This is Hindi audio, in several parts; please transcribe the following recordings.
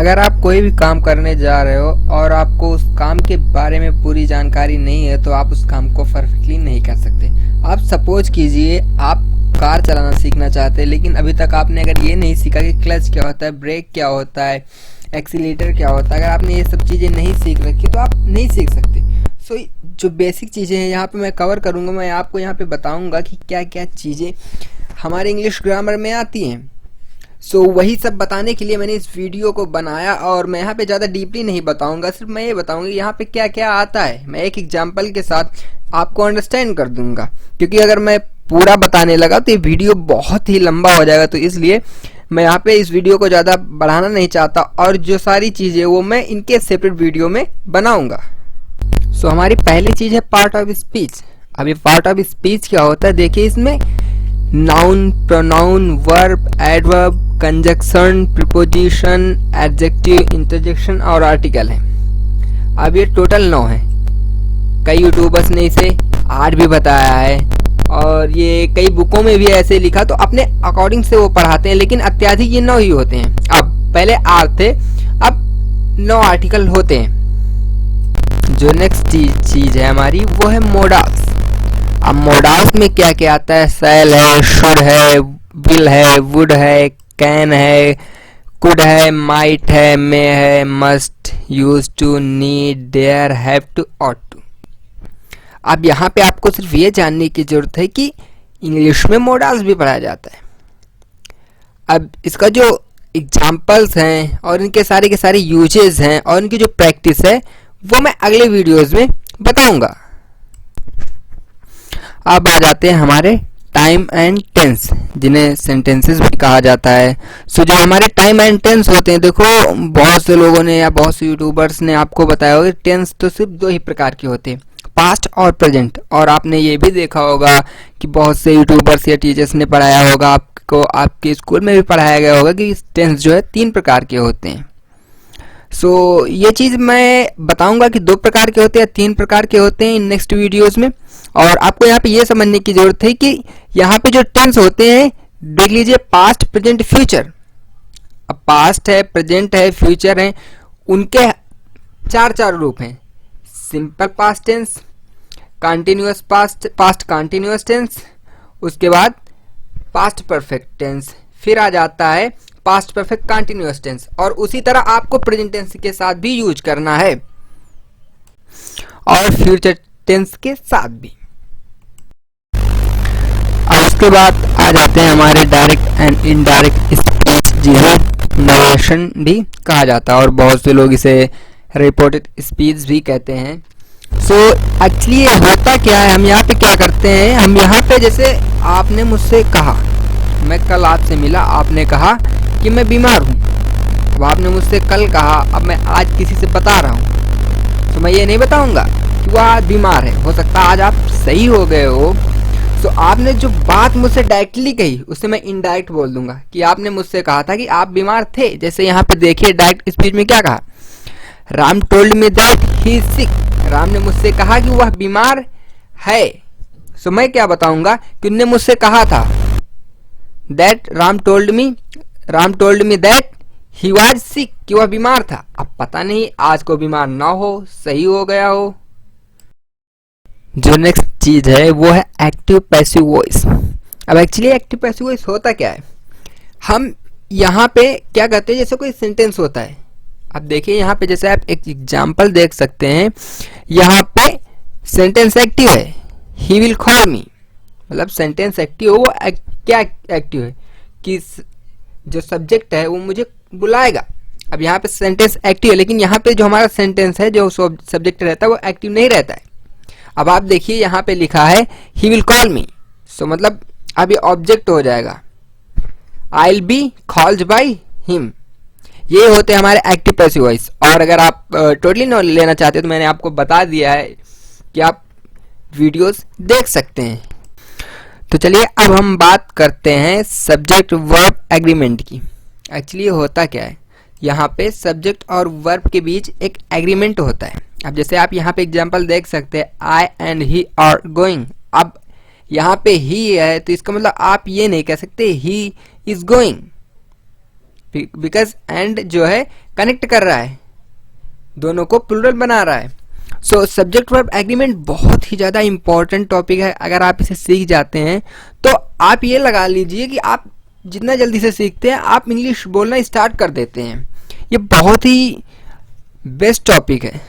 अगर आप कोई भी काम करने जा रहे हो और आपको उस काम के बारे में पूरी जानकारी नहीं है तो आप उस काम को परफेक्टली नहीं कर सकते। आप सपोज कीजिए आप कार चलाना सीखना चाहते हैं, लेकिन अभी तक आपने अगर ये नहीं सीखा कि क्लच क्या होता है, ब्रेक क्या होता है, एक्सीलेटर क्या होता है, अगर आपने ये सब चीज़ें नहीं सीख रखी तो आप नहीं सीख सकते। सो जो बेसिक चीज़ें हैं यहाँ पे मैं कवर करूँगा, मैं आपको यहाँ पे बताऊँगा कि क्या क्या चीज़ें हमारे इंग्लिश ग्रामर में आती हैं। सो वही सब बताने के लिए मैंने इस वीडियो को बनाया, और मैं यहाँ पे ज़्यादा डीपली नहीं बताऊंगा, सिर्फ मैं ये बताऊंगा यहाँ पे क्या क्या आता है। मैं एक एग्जांपल के साथ आपको अंडरस्टैंड कर दूंगा, क्योंकि अगर मैं पूरा बताने लगा तो ये वीडियो बहुत ही लंबा हो जाएगा। तो इसलिए मैं यहाँ पे इस वीडियो को ज़्यादा बढ़ाना नहीं चाहता, और जो सारी चीज़ें वो मैं इनके सेपरेट वीडियो में बनाऊँगा। सो हमारी पहली चीज़ है पार्ट ऑफ स्पीच। अब ये पार्ट ऑफ स्पीच क्या होता है, देखिए इसमें noun, pronoun, verb, adverb, conjunction, preposition, adjective, interjection और आर्टिकल है। अब ये टोटल 9 है। कई यूट्यूबर्स ने इसे 8 भी बताया है, और ये कई बुकों में भी ऐसे लिखा, तो अपने अकॉर्डिंग से वो पढ़ाते हैं, लेकिन अत्याधिक ये 9 ही होते हैं। अब पहले 8 थे, अब 9 आर्टिकल होते हैं। जो नेक्स्ट चीज है हमारी वो है मोडाल्स। अब मोडाल्स में क्या क्या आता है, शैल है, शुड है, विल है, वुड है, कैन है, कुड है, माइट है, मे है, must, use to, need, dare, have to, ought to. अब यहाँ पे आपको सिर्फ ये जानने की जरूरत है कि इंग्लिश में मोडाल्स भी पढ़ाया जाता है। अब इसका जो एग्जाम्पल्स हैं और इनके सारे के सारे यूजेस हैं और इनकी जो प्रैक्टिस है वो मैं अगले वीडियोस में बताऊंगा। अब आ जाते हैं हमारे टाइम एंड टेंस, जिन्हें सेंटेंसेस भी कहा जाता है। सो जो हमारे टाइम एंड टेंस होते हैं, देखो बहुत से लोगों ने या बहुत से यूट्यूबर्स ने आपको बताया होगा टेंस तो सिर्फ 2 ही प्रकार के होते हैं, पास्ट और प्रेजेंट। और आपने ये भी देखा होगा कि बहुत से यूट्यूबर्स या टीचर्स ने पढ़ाया होगा आपको, आपके स्कूल में भी पढ़ाया गया होगा कि टेंस जो है 3 प्रकार के होते हैं। सो ये चीज़ मैं बताऊंगा कि 2 प्रकार के होते हैं, 3 प्रकार के होते हैं इन नेक्स्ट वीडियोज़ में। और आपको यहाँ पे ये समझने की जरूरत है कि यहाँ पे जो टेंस होते हैं, देख लीजिए पास्ट, प्रेजेंट, फ्यूचर। अब पास्ट है, प्रेजेंट है, फ्यूचर है, उनके 4 रूप हैं। Simple past tense, continuous past continuous tense, उसके बाद पास्ट परफेक्ट टेंस, फिर आ जाता है पास्ट परफेक्ट कंटिन्यूअस टेंस, और उसी तरह आपको प्रेजेंट टेंस के साथ भी यूज करना है और फ्यूचर टेंस के साथ भी। अब उसके बाद आ जाते हैं हमारे डायरेक्ट एंड इनडायरेक्ट स्पीच, जिन्हें नरेशन भी कहा जाता है, और बहुत से लोग इसे रिपोर्टेड स्पीच भी कहते हैं। सो एक्चुअली ये होता क्या है, हम यहाँ पे क्या करते हैं, हम यहाँ पे जैसे आपने मुझसे कहा, मैं कल आपसे मिला, आपने कहा कि मैं बीमार हूँ। अब आपने मुझसे कल कहा, अब मैं आज किसी से बता रहा हूँ, तो मैं ये नहीं बताऊँगा कि वो आज बीमार है। हो सकता है आज आप सही हो गए हो, तो आपने जो बात मुझसे डायरेक्टली कही उसे मैं इनडायरेक्ट बोल दूंगा कि आपने मुझसे कहा था कि आप बीमार थे। जैसे यहाँ पे देखिए डायरेक्ट स्पीच में क्या कहा, Ram told me that he is sick. Ram ने मुझसे कहा कि वह बीमार है। सो मैं क्या बताऊंगा कि उन्होंने मुझसे कहा था, that Ram told me that he was sick, कि वह बीमार था। अब पता नहीं आज को बीमार ना हो, सही हो गया हो। जो नेक्स्ट चीज है वो है एक्टिव पैसिव वॉइस। अब एक्चुअली एक्टिव पैसिव वॉइस होता क्या है, हम यहाँ पे क्या कहते हैं, जैसे कोई सेंटेंस होता है। अब देखिए यहाँ पे जैसे आप एक एग्जांपल देख सकते हैं, यहाँ पे सेंटेंस एक्टिव है, ही विल कॉल मी, मतलब सेंटेंस एक्टिव हो, वो क्या एक्टिव है कि जो सब्जेक्ट है वो मुझे बुलाएगा। अब यहाँ पे सेंटेंस एक्टिव है, लेकिन यहाँ पे जो हमारा सेंटेंस है, जो सब्जेक्ट रहता है वो एक्टिव नहीं रहता है। अब आप देखिए यहाँ पे लिखा है ही विल कॉल मी, सो मतलब अब ये ऑब्जेक्ट हो जाएगा, I will be called by him. ये होते हैं हमारे एक्टिव पैसिव वॉइस। और अगर आप टोटली नॉलेज लेना चाहते हैं तो मैंने आपको बता दिया है कि आप वीडियोस देख सकते हैं। तो चलिए अब हम बात करते हैं सब्जेक्ट वर्ब एग्रीमेंट की। एक्चुअली होता क्या है, यहाँ पे सब्जेक्ट और वर्ब के बीच एक एग्रीमेंट होता है। अब जैसे आप यहाँ पे एग्जांपल देख सकते हैं, आई एंड ही आर गोइंग। अब यहाँ पे ही है तो इसका मतलब आप ये नहीं कह सकते he is going, because and जो है कनेक्ट कर रहा है, दोनों को प्लूरल बना रहा है। सो सब्जेक्ट वर्ब एग्रीमेंट बहुत ही ज़्यादा इंपॉर्टेंट टॉपिक है। अगर आप इसे सीख जाते हैं तो आप ये लगा लीजिए कि आप जितना जल्दी से सीखते हैं आप इंग्लिश बोलना स्टार्ट कर देते हैं। ये बहुत ही बेस्ट टॉपिक है।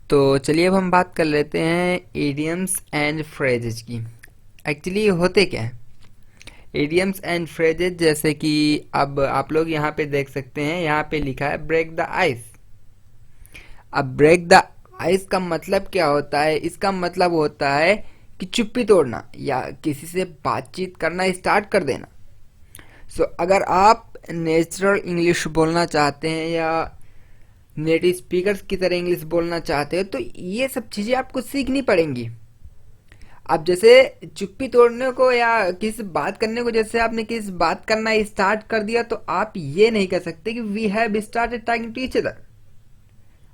तो चलिए अब हम बात कर लेते हैं इडियम्स एंड फ्रेजेज की। एक्चुअली होते क्या है इडियम्स एंड फ्रेजेज, जैसे कि अब आप लोग यहाँ पे देख सकते हैं, यहाँ पे लिखा है ब्रेक द आइस। अब ब्रेक द आइस का मतलब क्या होता है? इसका मतलब होता है कि चुप्पी तोड़ना या किसी से बातचीत करना स्टार्ट कर देना। सो अगर आप नेचुरल इंग्लिश बोलना चाहते हैं या नेटिव स्पीकर्स की तरह इंग्लिश बोलना चाहते हो तो ये सब चीज़ें आपको सीखनी पड़ेंगी। अब जैसे चुप्पी तोड़ने को या किसी बात करने को, जैसे आपने किसी बात करना स्टार्ट कर दिया तो आप ये नहीं कह सकते कि we have started talking to each other.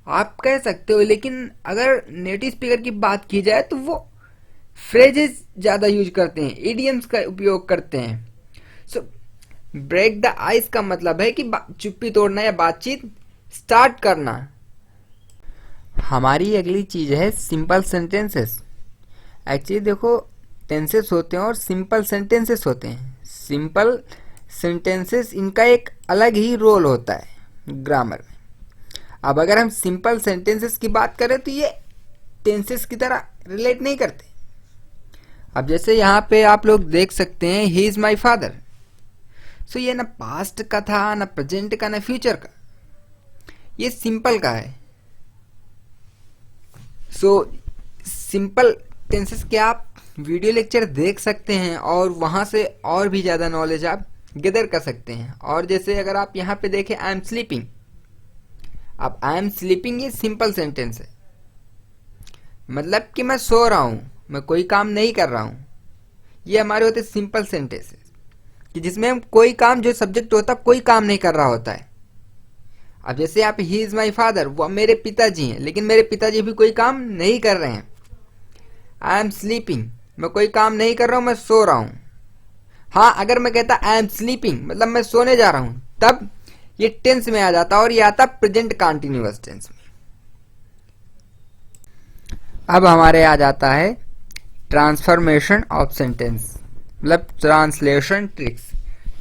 आप कह सकते हो, लेकिन अगर नेटिव स्पीकर की बात की जाए तो वो फ्रेजेस ज़्यादा यूज करते हैं, इडियम्स का उपयोग करते हैं। सो ब्रेक द आइस का मतलब है कि चुप्पी तोड़ना या बातचीत स्टार्ट करना। हमारी अगली चीज है सिंपल सेंटेंसेस। एक्चुअली देखो, टेंसेस होते हैं और सिंपल सेंटेंसेस होते हैं। सिंपल सेंटेंसेस इनका एक अलग ही रोल होता है ग्रामर में। अब अगर हम सिंपल सेंटेंसेस की बात करें तो ये टेंसेस की तरह रिलेट नहीं करते। अब जैसे यहाँ पे आप लोग देख सकते हैं ही इज माई फादर। सो ये ना पास्ट का था, ना प्रेजेंट का, ना फ्यूचर का, ये सिंपल का है। सो सिंपल टेंसेस के आप वीडियो लेक्चर देख सकते हैं और वहां से और भी ज़्यादा नॉलेज आप गैदर कर सकते हैं। और जैसे अगर आप यहाँ पे देखें आई एम स्लीपिंग, अब आई एम स्लीपिंग ये सिंपल सेंटेंस है, मतलब कि मैं सो रहा हूँ, मैं कोई काम नहीं कर रहा हूँ। ये हमारे होते सिंपल सेंटेंसेस कि जिसमें हम कोई काम, जो सब्जेक्ट होता है कोई काम नहीं कर रहा होता है। अब जैसे आप ही इज माई फादर, वो मेरे पिताजी हैं, लेकिन मेरे पिताजी भी कोई काम नहीं कर रहे हैं। आई एम स्लीपिंग, मैं कोई काम नहीं कर रहा हूं, मैं सो रहा हूं। हाँ, अगर मैं कहता आई एम स्लीपिंग मतलब मैं सोने जा रहा हूं, तब ये टेंस में आ जाता और ये आता प्रेजेंट कंटीन्यूअस टेंस में। अब हमारे आ जाता है ट्रांसफॉर्मेशन ऑफ सेंटेंस, मतलब ट्रांसलेशन ट्रिक्स।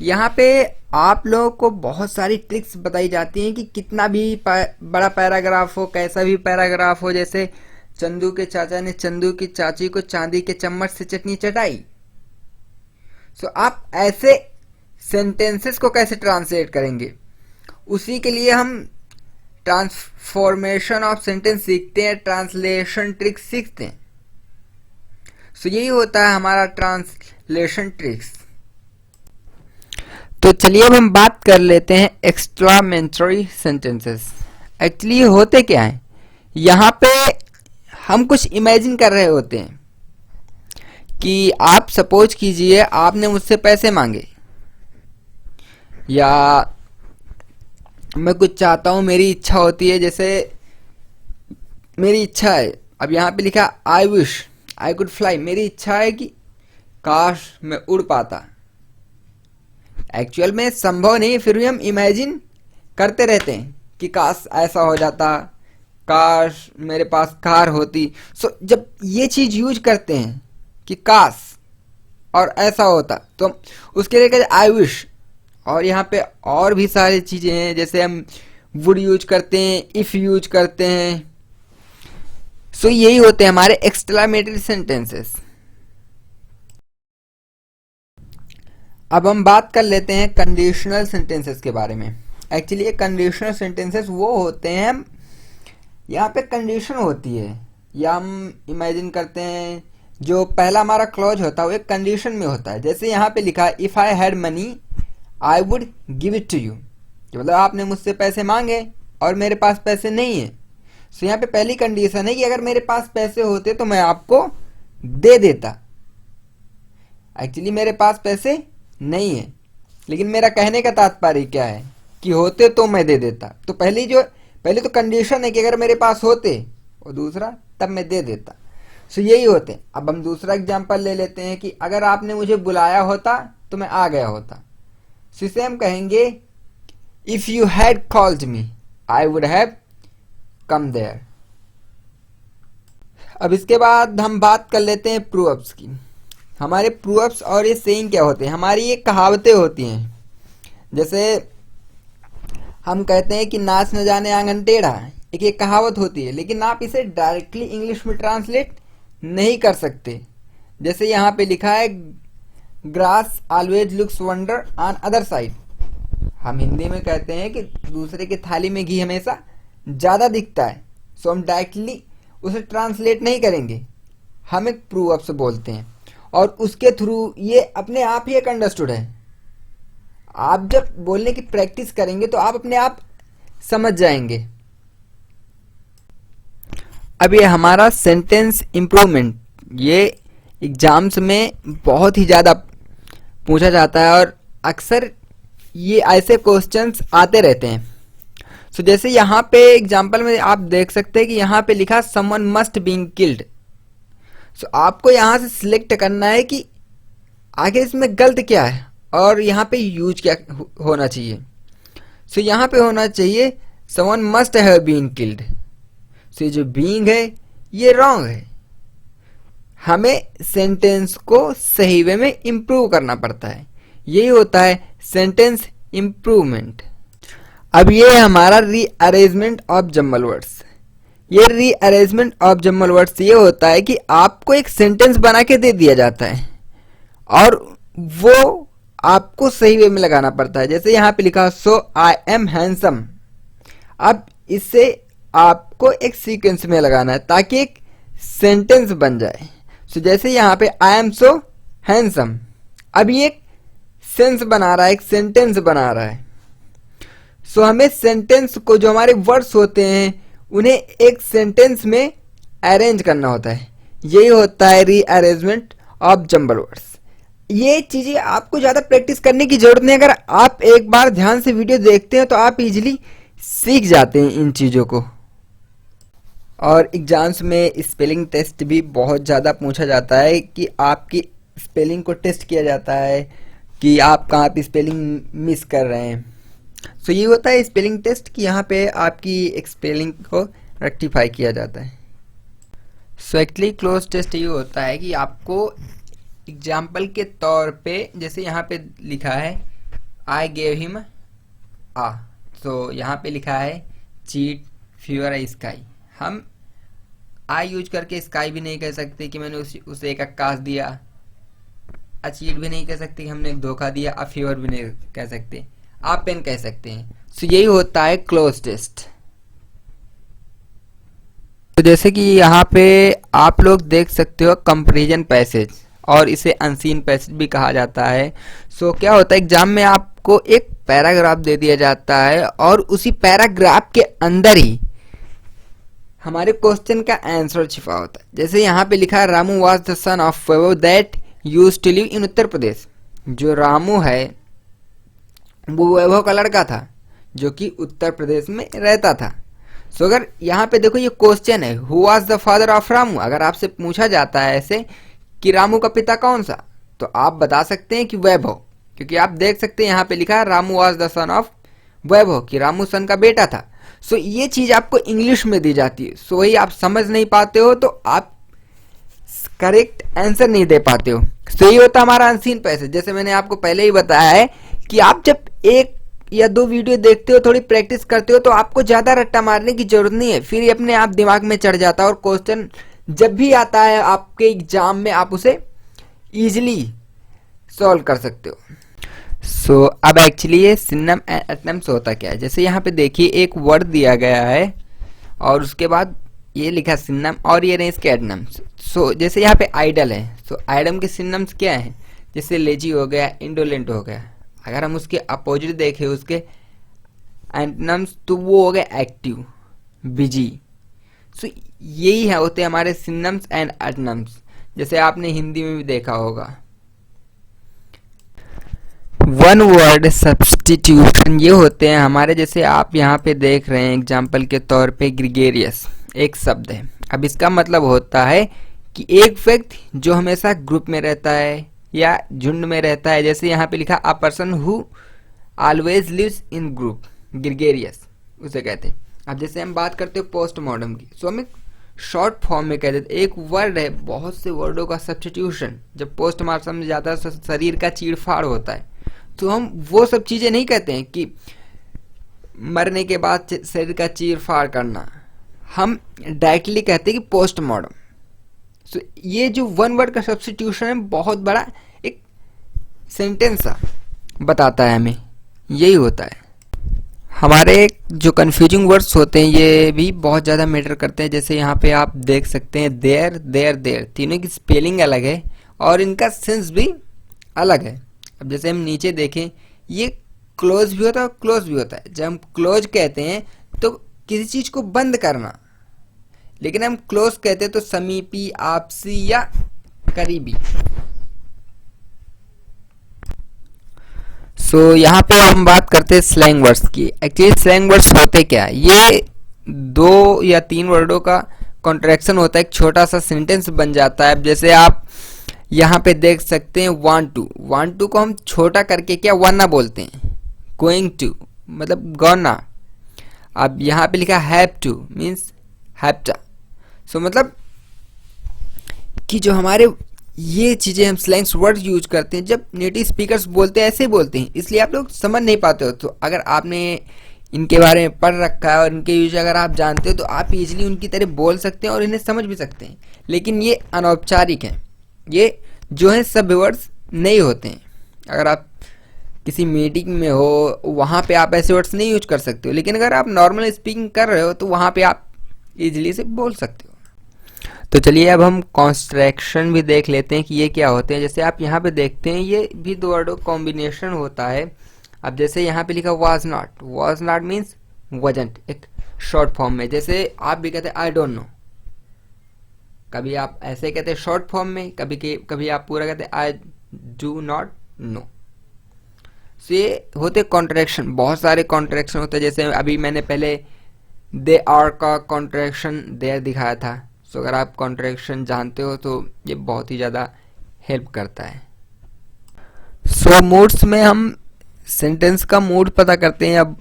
यहाँ पे आप लोगों को बहुत सारी ट्रिक्स बताई जाती हैं कि कितना भी बड़ा पैराग्राफ हो, कैसा भी पैराग्राफ हो, जैसे चंदू के चाचा ने चंदू की चाची को चांदी के चम्मच से चटनी चटाई। सो आप ऐसे सेंटेंसेस को कैसे ट्रांसलेट करेंगे, उसी के लिए हम ट्रांसफॉर्मेशन ऑफ सेंटेंस सीखते हैं, ट्रांसलेशन ट्रिक्स सीखते हैं। सो यही होता है हमारा ट्रांसलेशन ट्रिक्स। तो चलिए अब हम बात कर लेते हैं एक्सक्लामेटरी सेंटेंसेस। एक्चुअली होते क्या है, यहाँ पे हम कुछ इमेजिन कर रहे होते हैं कि आप सपोज कीजिए आपने मुझसे पैसे मांगे, या मैं कुछ चाहता हूं, मेरी इच्छा होती है, जैसे मेरी इच्छा है, अब यहाँ पे लिखा I wish I could fly, मेरी इच्छा है कि काश मैं उड़ पाता। एक्चुअल में संभव नहीं, फिर भी हम इमेजिन करते रहते हैं कि काश ऐसा हो जाता, काश मेरे पास कार होती। सो जब ये चीज यूज करते हैं कि काश और ऐसा होता, तो हम उसके लिए कहते आई विश। और यहाँ पे और भी सारी चीजें हैं, जैसे हम वुड यूज करते हैं, इफ यूज करते हैं। सो यही होते हैं हमारे एक्सक्लामेटरी सेंटेंसेस। अब हम बात कर लेते हैं कंडीशनल सेंटेंसेस के बारे में। एक्चुअली ये कंडीशनल सेंटेंसेस वो होते हैं, यहाँ पे कंडीशन होती है, या हम इमेजिन करते हैं जो पहला हमारा क्लॉज होता है वो एक कंडीशन में होता है। जैसे यहाँ पे लिखा है if I had money I would give it to you, मतलब आपने मुझसे पैसे मांगे और मेरे पास पैसे नहीं है। सो यहाँ पे पहली कंडीशन है कि अगर मेरे पास पैसे होते तो मैं आपको दे देता। एक्चुअली मेरे पास पैसे नहीं है, लेकिन मेरा कहने का तात्पर्य क्या है कि होते तो मैं दे देता। तो पहली तो कंडीशन है कि अगर मेरे पास होते, और दूसरा तब मैं दे देता। सो यही होते। अब हम दूसरा एग्जांपल ले लेते हैं कि अगर आपने मुझे बुलाया होता तो मैं आ गया होता। सो इसे हम कहेंगे if you had called me I would have come there. अब इसके बाद हम बात कर लेते हैं प्रूव्स की। हमारे प्रूव्स और ये सेइंग क्या होते हैं, हमारी ये कहावतें होती हैं। जैसे हम कहते हैं कि नाच न जाने आंगन टेढ़ा, एक ये कहावत होती है, लेकिन आप इसे डायरेक्टली इंग्लिश में ट्रांसलेट नहीं कर सकते। जैसे यहाँ पे लिखा है grass always looks wonder on other side. हम हिंदी में कहते हैं कि दूसरे की थाली में घी हमेशा ज़्यादा दिखता है। सो हम डायरेक्टली उसे ट्रांसलेट नहीं करेंगे, हम एक प्रूव से बोलते हैं और उसके थ्रू ये अपने आप ही एक अंडरस्टूड है। आप जब बोलने की प्रैक्टिस करेंगे तो आप अपने आप समझ जाएंगे। अब ये हमारा सेंटेंस इम्प्रूवमेंट, ये एग्जाम्स में बहुत ही ज़्यादा पूछा जाता है और अक्सर ये ऐसे क्वेश्चंस आते रहते हैं। सो जैसे यहाँ पे एग्जाम्पल में आप देख सकते हैं कि यहाँ पे लिखा समवन मस्ट बीइंग किल्ड। सो आपको यहाँ से सिलेक्ट करना है कि आगे इसमें गलत क्या है और यहाँ पे यूज क्या होना चाहिए। सो यहाँ पे होना चाहिए someone must have been killed. So जो बीइंग है ये रॉन्ग है, हमें सेंटेंस को सही वे में इम्प्रूव करना पड़ता है। यही होता है सेंटेंस इम्प्रूवमेंट। अब ये है हमारा रीअरेंजमेंट ऑफ जम्बल वर्ड्स। ये रीअरेंजमेंट ऑफ जम्बल वर्ड्स ये होता है कि आपको एक सेंटेंस बना के दे दिया जाता है और वो आपको सही वे में लगाना पड़ता है। जैसे यहाँ पे लिखा सो आई एम हैंडसम। अब इससे आपको एक सीक्वेंस में लगाना है ताकि एक सेंटेंस बन जाए। सो जैसे यहाँ पे आई एम सो हैंडसम, अब ये एक सेंस बना रहा है, एक सेंटेंस बना रहा है। सो हमें सेंटेंस को, जो हमारे वर्ड्स होते हैं, उन्हें एक सेंटेंस में अरेंज करना होता है। यही होता है रीअरेंजमेंट ऑफ जम्बल वर्ड्स। ये चीज़ें आपको ज़्यादा प्रैक्टिस करने की जरूरत नहीं। अगर आप एक बार ध्यान से वीडियो देखते हैं तो आप इजीली सीख जाते हैं इन चीज़ों को। और एग्जाम्स में स्पेलिंग टेस्ट भी बहुत ज़्यादा पूछा जाता है कि आपकी स्पेलिंग को टेस्ट किया जाता है कि आप कहाँ पे स्पेलिंग मिस कर रहे हैं। सो ये होता है स्पेलिंग टेस्ट कि यहाँ पे आपकी स्पेलिंग को रेक्टिफाई किया जाता है। सो एक्चुअली क्लोज टेस्ट ये होता है कि आपको एग्जाम्पल के तौर पे, जैसे यहाँ पे लिखा है आई गेव हिम आ, तो यहाँ पे लिखा है चीट फीवर ए स्काई। हम आई यूज करके स्काई भी नहीं कह सकते कि मैंने उसे एक आकाश दिया, चीट भी नहीं कह सकते कि हमने एक धोखा दिया, फीवर भी नहीं कह सकते, आप पेन कह सकते हैं। सो यही होता है क्लोज टेस्ट। तो जैसे कि यहाँ पे आप लोग देख सकते हो कंपैरिजन पैसेज, और इसे अनसीन पैसेज भी कहा जाता है। सो क्या होता है एग्जाम में आपको एक पैराग्राफ दे दिया जाता है और उसी पैराग्राफ के अंदर ही हमारे क्वेश्चन का आंसर छिपा होता है। जैसे यहाँ पे लिखा है Ramu was the son of Vaibhav that used to live in Uttar Pradesh. जो रामू है वो वैभव का लड़का था जो कि उत्तर प्रदेश में रहता था। सो अगर यहाँ पे देखो ये क्वेश्चन है who was the father of Ramu. अगर आपसे पूछा जाता है ऐसे कि रामू का पिता कौन सा, तो आप बता सकते हैं कि वैभव, क्योंकि आप देख सकते हैं यहाँ पे लिखा है Ramu was the son of Vaibhav, कि रामू सन का बेटा था। सो ये चीज आपको इंग्लिश में दी जाती है। सो वही आप समझ नहीं पाते हो तो आप करेक्ट आंसर नहीं दे पाते हो। सो ये होता हमारा अनसीन पैसेज। जैसे मैंने आपको पहले ही बताया है कि आप जब एक या दो वीडियो देखते हो, थोड़ी प्रैक्टिस करते हो, तो आपको ज्यादा रट्टा मारने की जरूरत नहीं है, फिर ये अपने आप दिमाग में चढ़ जाता है और क्वेश्चन जब भी आता है आपके एग्जाम में आप उसे इजीली सॉल्व कर सकते हो। सो अब एक्चुअली ये सिनोनिम एंड एंटोनिम्स होता क्या है। जैसे यहाँ पे देखिए एक वर्ड दिया गया है और उसके बाद ये लिखा सिनोनिम और ये रहे इसके एंटोनिम्स। सो जैसे यहाँ पे आइडल है, सो आइडल के सिनोनिम्स क्या हैं, जैसे लेजी हो गया, इंडोलेंट हो गया। अगर हम उसके अपोजिट देखें उसके एंटोनिम्स, तो वो हो गया एक्टिव, बिजी। सो यही है होते हमारे सिनोनिम्स एंड एंटोनिम्स, जैसे आपने हिंदी में भी देखा होगा। वन वर्ड सब्स्टिट्यूशन ये होते हैं हमारे, जैसे आप यहाँ पे देख रहे हैं एग्जाम्पल के तौर पे ग्रीगेरियस एक शब्द है। अब इसका मतलब होता है कि एक व्यक्ति जो हमेशा ग्रुप में रहता है या झुंड में रहता है। जैसे यहाँ पे लिखा a person who always lives in group. Gregarious उसे कहते हैं। अब जैसे हम बात करते हैं पोस्टमॉर्टम की, सो हम एक शॉर्ट फॉर्म में कह देते, एक वर्ड है बहुत से वर्डों का सब्स्टिट्यूशन। जब पोस्टमार्टम में जाता है शरीर का चीरफाड़ होता है, तो हम वो सब चीजें नहीं कहते हैं कि मरने के बाद शरीर का चीरफाड़ करना, हम डायरेक्टली कहते हैं कि पोस्टमॉर्टम। सो ये जो वन वर्ड का सब्स्टिट्यूशन है बहुत बड़ा एक सेंटेंस सा बताता है हमें, यही होता है। हमारे जो कन्फ्यूजिंग वर्ड्स होते हैं ये भी बहुत ज़्यादा मैटर करते हैं। जैसे यहाँ पे आप देख सकते हैं देयर देयर देयर, तीनों की स्पेलिंग अलग है और इनका सेंस भी अलग है। अब जैसे हम नीचे देखें, ये क्लोज भी होता है और क्लोज भी होता है। जब हम क्लोज कहते हैं तो किसी चीज़ को बंद करना, लेकिन हम क्लोज कहते हैं तो समीपी, आपसी या करीबी। सो यहाँ पे हम बात करते हैं स्लैंग वर्ड्स की। एक्चुअली स्लैंग वर्ड्स होते क्या है, ये 2 या 3 वर्डों का कॉन्ट्रैक्शन होता है, एक छोटा सा सेंटेंस बन जाता है। अब जैसे आप यहाँ पे देख सकते हैं want to को हम छोटा करके क्या वरना बोलते हैं, going to मतलब गौना। अब यहाँ पे लिखा have to मीन्स हैप्टा। सो मतलब कि जो हमारे ये चीजें हम स्लैंग्स वर्ड यूज करते हैं, जब नेटिव स्पीकर्स बोलते हैं ऐसे बोलते हैं, इसलिए आप लोग समझ नहीं पाते हो। तो अगर आपने इनके बारे में पढ़ रखा है और इनके यूज अगर आप जानते हो तो आप इजीली उनकी तरह बोल सकते हैं और इन्हें समझ भी सकते हैं। लेकिन ये अनौपचारिक हैं, ये जो है सब वर्ड्स नहीं होते हैं। अगर आप किसी मीटिंग में हो वहाँ पे आप ऐसे वर्ड्स नहीं यूज कर सकते हो, लेकिन अगर आप नॉर्मल स्पीकिंग कर रहे हो तो वहाँ पे आप इजीली से बोल सकते हो। तो चलिए अब हम कॉन्स्ट्रैक्शन भी देख लेते हैं कि ये क्या होते हैं। जैसे आप यहाँ पे देखते हैं ये भी 2 वर्डों कॉम्बिनेशन होता है। अब जैसे यहाँ पे लिखा वाज नॉट मीन्स वजंट, एक शॉर्ट फॉर्म में। जैसे आप भी कहते हैं आई डोंट नो, कभी आप ऐसे कहते हैं शॉर्ट फॉर्म में, कभी आप पूरा कहते हैं आई डू नॉट नो। सो ये होते कॉन्ट्रैक्शन, बहुत सारे कॉन्ट्रैक्शन होते हैं। जैसे अभी मैंने पहले दे आर का कॉन्ट्रैक्शन देयर दिखाया था। सो अगर आप कॉन्ट्रैक्शन जानते हो तो ये बहुत ही ज़्यादा हेल्प करता है। सो मूड्स में हम सेंटेंस का मूड पता करते हैं। अब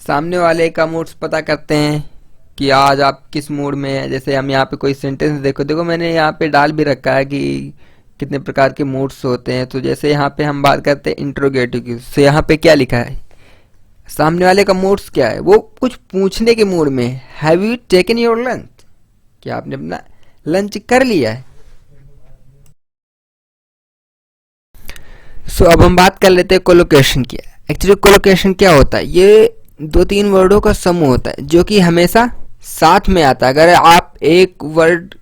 सामने वाले का मूड्स पता करते हैं कि आज आप किस मूड में है। जैसे हम यहाँ पे कोई सेंटेंस देखो मैंने यहाँ पे डाल भी रखा है कि कितने प्रकार के मूड्स होते हैं। तो जैसे यहाँ पे हम बात करते हैं इंट्रोगेटिव की, तो यहाँ पे क्या लिखा है, सामने वाले का मूड्स क्या है, वो कुछ पूछने के मूड में। Have you taken your lunch, क्या आपने अपना लंच कर लिया है। सो अब हम बात कर लेते हैं कोलोकेशन की। एक्चुअली कोलोकेशन क्या होता है, ये 2-3 वर्डों का समूह होता है जो कि हमेशा साथ में आता है। अगर आप एक वर्ड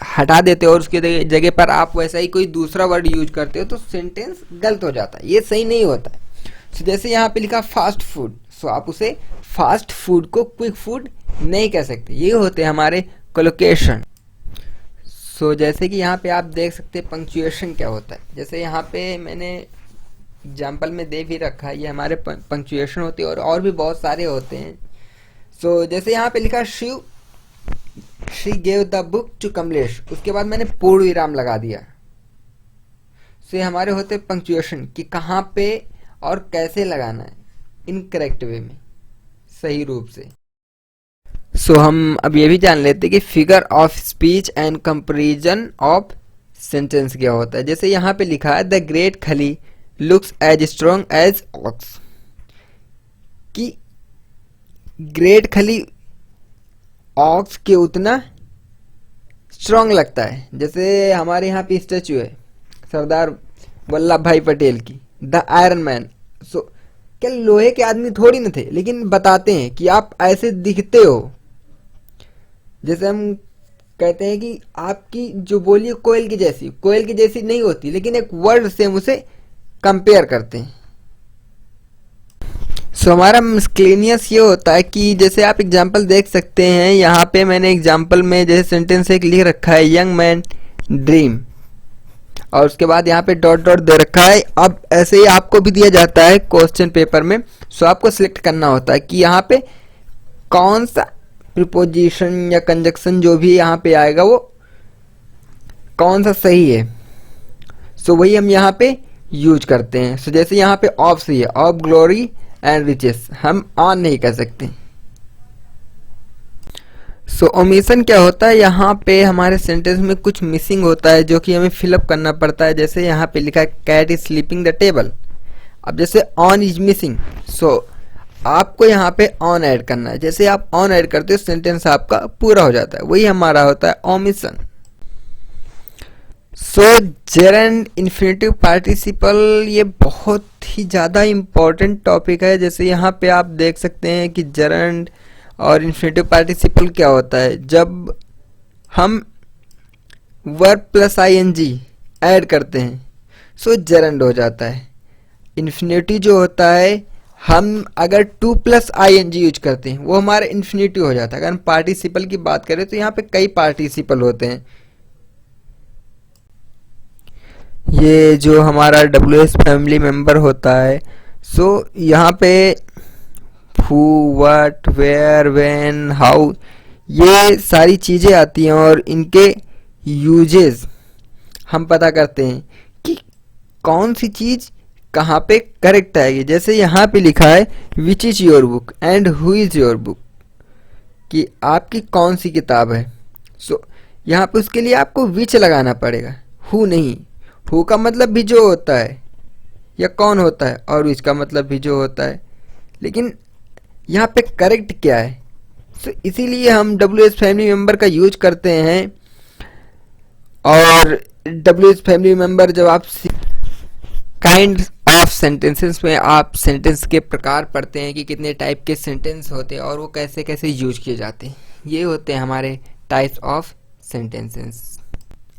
हटा देते हो और उसके जगह पर आप वैसा ही कोई दूसरा वर्ड यूज करते हो तो सेंटेंस गलत हो जाता है, ये सही नहीं होता है। सो जैसे यहाँ पे लिखा फास्ट फूड, सो आप उसे फास्ट फूड को क्विक फूड नहीं कह सकते। ये होते हैं हमारे कोलोकेशन। सो जैसे कि यहाँ पे आप देख सकते हैं पंक्चुएशन क्या होता है। जैसे यहाँ पे मैंने एग्जाम्पल में दे भी रखा है, ये हमारे पंक्चुएशन होते हैं और भी बहुत सारे होते हैं। सो जैसे यहाँ पे लिखा she gave the book to Kamlesh, उसके बाद मैंने पूर्ण विराम लगा दिया। सो ये हमारे होते हैं पंक्चुएशन कि कहाँ पे और कैसे लगाना है इनकरेक्ट वे में, सही रूप से। सो हम अब ये भी जान लेते हैं कि figure of speech and comparison of sentence क्या होता है। जैसे यहाँ पे लिखा है the great Khali looks as strong as ox, कि ग्रेट खली ऑक्स के उतना स्ट्रॉन्ग लगता है। जैसे हमारे यहाँ पे स्टैचू है सरदार वल्लभ भाई पटेल की, द आयरन मैन। सो क्या लोहे के आदमी थोड़ी न थे, लेकिन बताते हैं कि आप ऐसे दिखते हो। जैसे हम कहते हैं कि आपकी जो बोली है कोयल की जैसी नहीं होती, लेकिन एक वर्ड से हम उसे कंपेयर करते हैं। सो हमारा मिसक्लेनियस ये होता है कि जैसे आप एग्जाम्पल देख सकते हैं, यहाँ पे मैंने एग्जाम्पल में जैसे सेंटेंस एक लिख रखा है यंग मैन ड्रीम, और उसके बाद यहाँ पे डॉट डॉट दे रखा है। अब ऐसे ही आपको भी दिया जाता है क्वेश्चन पेपर में। सो आपको सिलेक्ट करना होता है कि यहाँ पे कौन सा प्रीपोजिशन या कंजक्शन जो भी यहाँ पे आएगा वो कौन सा सही है। सो वही हम यहाँ पे यूज करते हैं। सो जैसे यहाँ पे ऑफ सही है, ऑफ ग्लोरी एंड रिचेस हम ऑन नहीं कर सकते। सो ओमिशन क्या होता है, यहाँ पे हमारे सेंटेंस में कुछ मिसिंग होता है जो कि हमें फिलअप करना पड़ता है। जैसे यहाँ पे लिखा है cat is sleeping the table. अब जैसे ऑन इज मिसिंग, सो आपको यहाँ पे ऑन ऐड करना है। जैसे आप ऑन ऐड करते हो सेंटेंस आपका पूरा हो जाता है, वही हमारा होता है ओमिशन। सो जेरेंड इन्फिनेटिव पार्टिसिपल ये बहुत ही ज़्यादा इम्पोर्टेंट टॉपिक है। जैसे यहाँ पे आप देख सकते हैं कि जेरेंड और इन्फिनेटिव पार्टिसिपल क्या होता है। जब हम वर्ब प्लस आईएनजी ऐड करते हैं सो जेरेंड हो जाता है। इन्फिनेटिव जो होता है, हम अगर टू प्लस आईएनजी यूज करते हैं वो हमारा इन्फिनेटिव हो जाता है। अगर हम पार्टिसिपल की बात करें तो यहाँ पे कई पार्टिसिपल होते हैं। ये जो हमारा WH फैमिली मेंबर होता है, सो यहाँ पे who, what, where, when, how ये सारी चीज़ें आती हैं और इनके यूजेस हम पता करते हैं कि कौन सी चीज़ कहाँ पे करेक्ट आएगी। जैसे यहाँ पे लिखा है which is your book and who is your book, कि आपकी कौन सी किताब है। सो यहाँ पे उसके लिए आपको विच लगाना पड़ेगा, हु नहीं। हु का मतलब भी जो होता है या कौन होता है, और विच का मतलब भी जो होता है। लेकिन यहाँ पे करेक्ट क्या है, सो इसीलिए हम WH फैमिली मेंबर का यूज करते हैं। और WH फैमिली मेंबर जब आप काइंड ऑफ सेंटेंसेस में आप सेंटेंस के प्रकार पढ़ते हैं कि कितने टाइप के सेंटेंस होते हैं और वो कैसे कैसे यूज किए जाते हैं, ये होते हैं हमारे टाइप्स ऑफ सेंटेंसेस।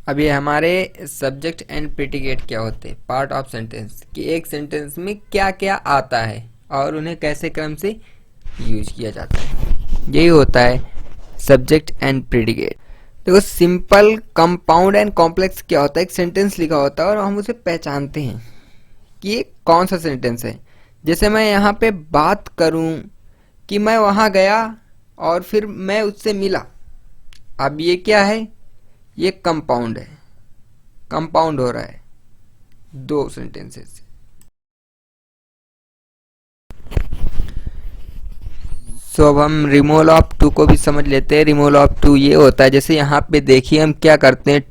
अब ये हमारे सब्जेक्ट एंड प्रेडिकेट क्या होते हैं, पार्ट ऑफ सेंटेंस, कि एक सेंटेंस में क्या क्या आता है और उन्हें कैसे क्रम से यूज किया जाता है, यही होता है सब्जेक्ट एंड प्रेडिकेट। देखो सिंपल, कंपाउंड एंड कॉम्प्लेक्स क्या होता है, एक सेंटेंस लिखा होता है और हम उसे पहचानते हैं कि ये कौन सा सेंटेंस है। जैसे मैं यहाँ पे बात करूँ कि मैं वहाँ गया और फिर मैं उससे मिला, अब ये क्या है, ये कंपाउंड है, कंपाउंड हो रहा है दो सेंटेंसेस से। सो अब हम रिमूवल ऑफ टू को भी समझ लेते हैं। रिमूवल ऑफ टू ये होता है, जैसे यहाँ पे देखिए हम क्या करते हैं,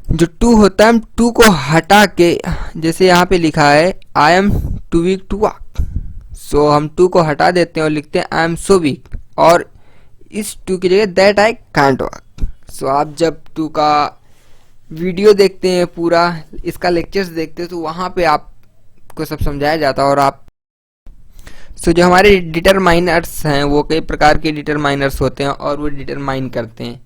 जो टू होता है हम टू को हटा के, जैसे यहाँ पे लिखा है I am too weak to walk, so हम टू को हटा देते हैं और लिखते हैं आई एम सो वीक, और इस टू की जगह दैट आई कांट वॉक। सो आप जब टू का वीडियो देखते हैं, पूरा इसका लेक्चर्स देखते हैं, तो वहाँ पे आपको सब समझाया जाता है। और आप जो हमारे डिटरमाइनर्स हैं वो कई प्रकार के डिटरमाइनर्स होते हैं और वो डिटरमाइन करते हैं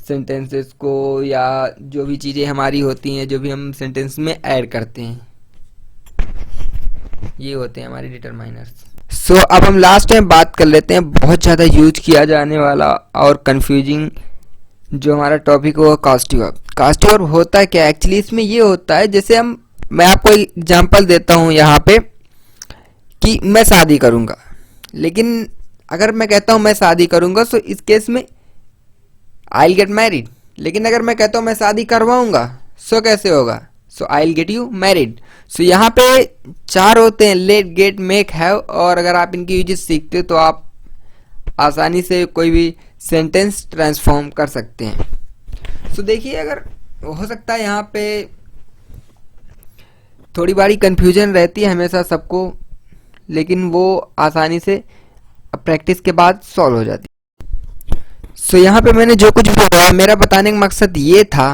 सेंटेंसेस को, या जो भी चीज़ें हमारी होती हैं जो भी हम सेंटेंस में ऐड करते हैं, ये होते हैं हमारे डिटरमाइनर्स। सो अब हम लास्ट में बात कर लेते हैं बहुत ज़्यादा यूज किया जाने वाला और कंफ्यूजिंग जो हमारा टॉपिक हो, कास्टिव वर्ब। कास्टिव वर्ब होता क्या है एक्चुअली, इसमें ये होता है, जैसे मैं आपको एग्जांपल देता हूँ यहाँ पे कि मैं शादी करूँगा, लेकिन अगर मैं कहता हूँ मैं शादी करूँगा, सो इस केस में आई विल गेट मैरिड। लेकिन अगर मैं कहता हूँ मैं शादी करवाऊँगा, सो कैसे होगा, so I will get you married. So यहाँ पे चार होते हैं, लेट, गेट, मेक, हैव, और अगर आप इनकी यूजेस सीखते हो तो आप आसानी से कोई भी सेंटेंस ट्रांसफॉर्म कर सकते हैं। सो देखिए, अगर हो सकता है यहाँ पे थोड़ी बारी कंफ्यूजन रहती है हमेशा सबको, लेकिन वो आसानी से प्रैक्टिस के बाद सॉल्व हो जाती है। सो यहाँ पे मैंने जो कुछ बोला, मेरा बताने का मकसद ये था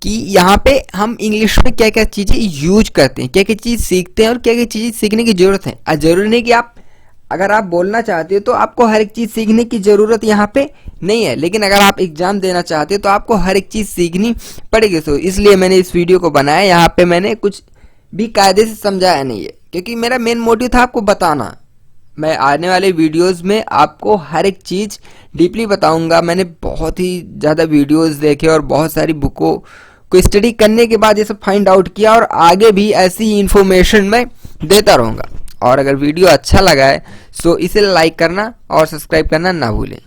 कि यहाँ पे हम इंग्लिश में क्या क्या चीज़ें यूज करते हैं, क्या क्या चीज़ सीखते हैं और क्या क्या चीज़ें सीखने की ज़रूरत है। जरूरी नहीं कि अगर आप बोलना चाहते हो तो आपको हर एक चीज़ सीखने की ज़रूरत यहाँ पे नहीं है, लेकिन अगर आप एग्ज़ाम देना चाहते हो तो आपको हर एक चीज़ सीखनी पड़ेगी। सो इसलिए मैंने इस वीडियो को बनाया। यहाँ पे मैंने कुछ भी कायदे से समझाया नहीं है, क्योंकि मेरा मेन मोटिव था आपको बताना। मैं आने वाले वीडियोस में आपको हर एक चीज़ डीपली बताऊंगा। मैंने बहुत ही ज़्यादा वीडियोस देखे और बहुत सारी बुकों को स्टडी करने के बाद ये सब फाइंड आउट किया, और आगे भी ऐसी ही इन्फॉर्मेशन मैं देता रहूँगा। और अगर वीडियो अच्छा लगा है सो इसे लाइक करना और सब्सक्राइब करना ना भूलें।